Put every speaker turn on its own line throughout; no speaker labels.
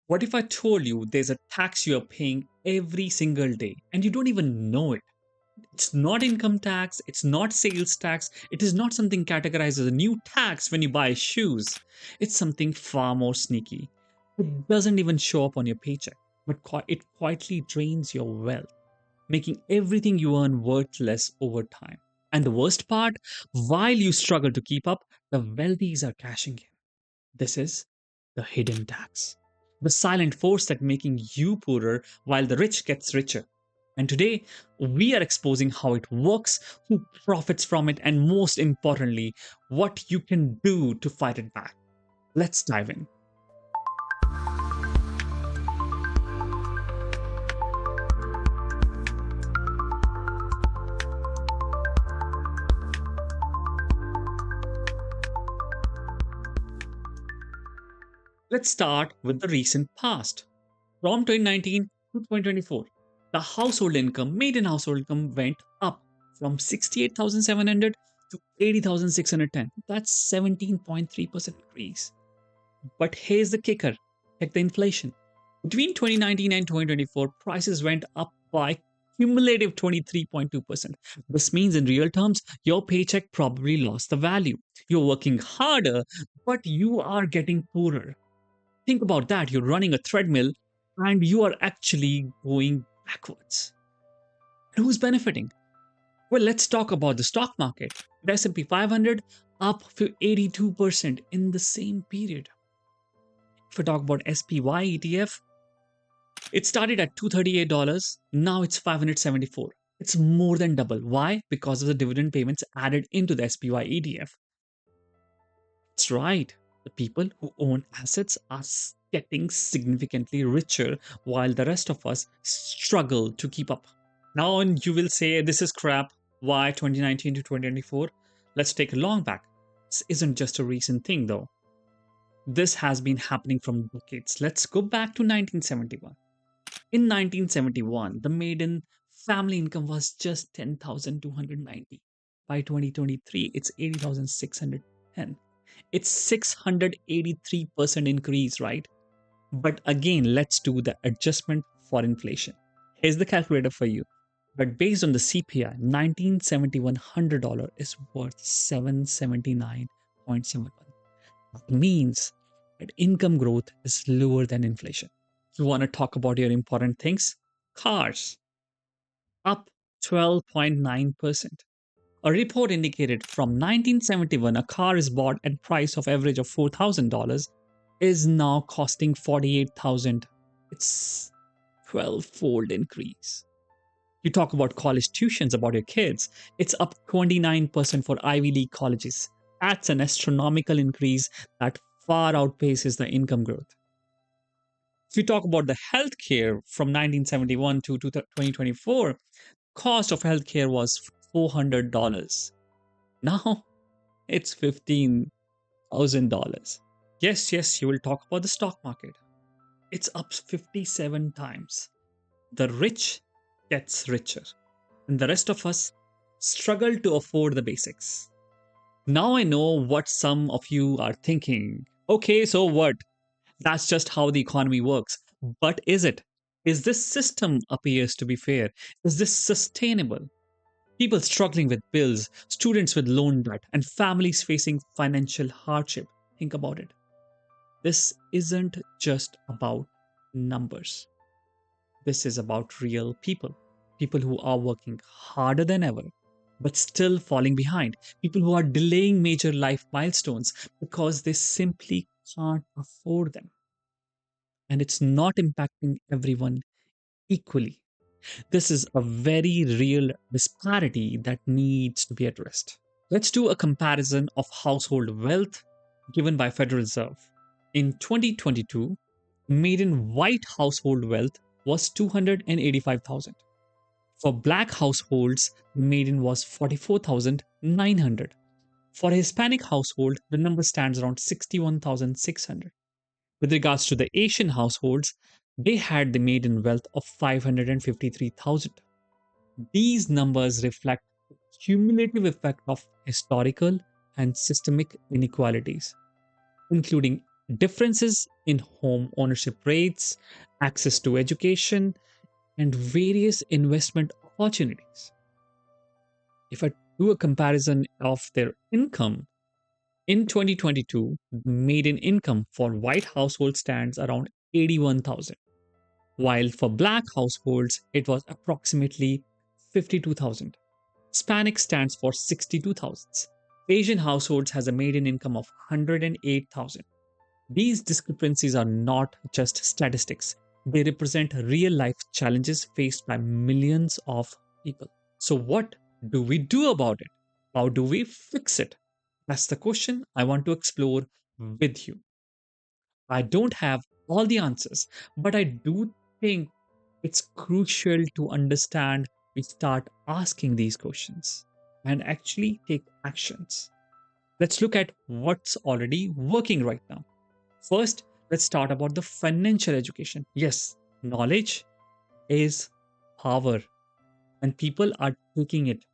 What if I told you there's a tax you're paying every single day and you don't even know it? It's not income tax, it's not sales tax, it is not something categorized as a new tax when you buy shoes. It's something far more sneaky. It doesn't even show up on your paycheck, but it quietly drains your wealth, making everything you earn worthless over time. And the worst part, while you struggle to keep up, the wealthies are cashing in. This is the hidden tax, the silent force that making you poorer while the rich gets richer. And today, we are exposing how it works, who profits from it, and most importantly, what you can do to fight it back. Let's dive in. Let's start with the recent past. From 2019 to 2024, the household income, median household income went up from 68,700 to 80,610. That's 17.3% increase. But here's the kicker. Check the inflation. Between 2019 and 2024, prices went up by cumulative 23.2%. This means in real terms, your paycheck probably lost the value. You're working harder, but you are getting poorer. Think about that. You're running a treadmill and you are actually going backwards. And who's benefiting? Well, let's talk about the stock market. The S&P 500 up 82% in the same period. If we talk about SPY ETF, it started at $238, now it's 574. It's more than double. Why? Because of the dividend payments added into the SPY ETF. That's right. The people who own assets are getting significantly richer while the rest of us struggle to keep up. Now, and you will say, this is crap. Why 2019 to 2024? Let's take a long back. This isn't just a recent thing, though. This has been happening from decades. Let's go back to 1971. In 1971, the median family income was just 10,290. By 2023, it's 80,610. It's 683% increase, right? But again, let's do the adjustment for inflation. Here's the calculator for you. But based on the CPI, 1971 $100 is worth 779.71. That means that income growth is lower than inflation. You want to talk about your important things? Cars up 12.9%. A report indicated from 1971 a car is bought at price of average of $4,000 is now costing 48,000. It's 12-fold increase. You talk about college tuitions about your kids, it's up 29% for Ivy League colleges. That's an astronomical increase that far outpaces the income growth. If you talk about the healthcare from 1971 to 2024, cost of healthcare was $400. Now it's $15,000. Yes, you will talk about the stock market. It's up 57 times. The rich gets richer, and the rest of us struggle to afford the basics. Now I know what some of you are thinking. Okay, so what? That's just how the economy works. But is it? Is this system appears to be fair? Is this sustainable? People struggling with bills, students with loan debt, and families facing financial hardship. Think about it. This isn't just about numbers. This is about real people. People who are working harder than ever, but still falling behind. People who are delaying major life milestones because they simply can't afford them. And it's not impacting everyone equally. This is a very real disparity that needs to be addressed. Let's do a comparison of household wealth given by Federal Reserve. In 2022, median white household wealth was 285,000. For black households, the median was 44,900. For a Hispanic household, the number stands around 61,600. With regards to the Asian households, they had the median wealth of 553,000. These numbers reflect the cumulative effect of historical and systemic inequalities, including differences in home ownership rates, access to education, and various investment opportunities. If I do a comparison of their income, in 2022, the median income for white households stands around 81,000, while for black households, it was approximately 52,000. Hispanic stands for 62,000. Asian households has a median income of 108,000. These discrepancies are not just statistics, they represent real life challenges faced by millions of people. So, what do we do about it? How do we fix it? That's the question I want to explore with you. I don't have all the answers, but I do think it's crucial to understand we start asking these questions and actually take actions. Let's look at what's already working right now. First, let's start about the financial education. Yes, knowledge is power, and people are taking it.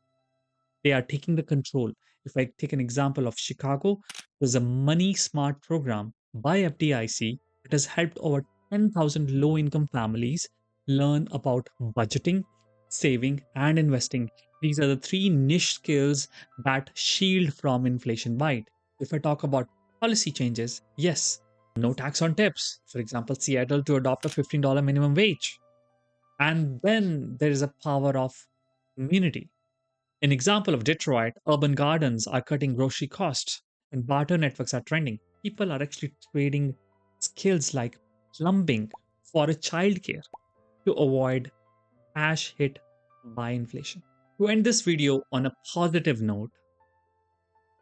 They are taking the control. If I take an example of Chicago, there's a Money Smart program by FDIC that has helped over 10,000 low income families learn about budgeting, saving, and investing. These are the three niche skills that shield from inflation bite. If I talk about policy changes, yes, no tax on tips. For example, Seattle to adopt a $15 minimum wage. And then there is a power of community. An example of Detroit, urban gardens are cutting grocery costs and barter networks are trending. People are actually trading skills like plumbing for a childcare to avoid cash hit by inflation. To end this video on a positive note,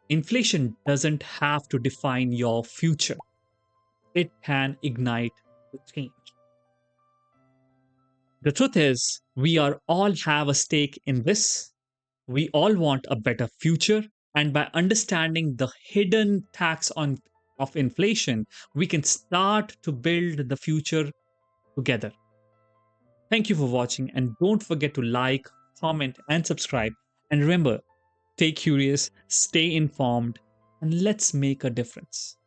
inflation doesn't have to define your future. It can ignite the change. The truth is, we are all have a stake in this. We all want a better future, and by understanding the hidden tax on of inflation, we can start to build the future together. Thank you for watching, and don't forget to like, comment, and subscribe. And remember, stay curious, stay informed, and let's make a difference.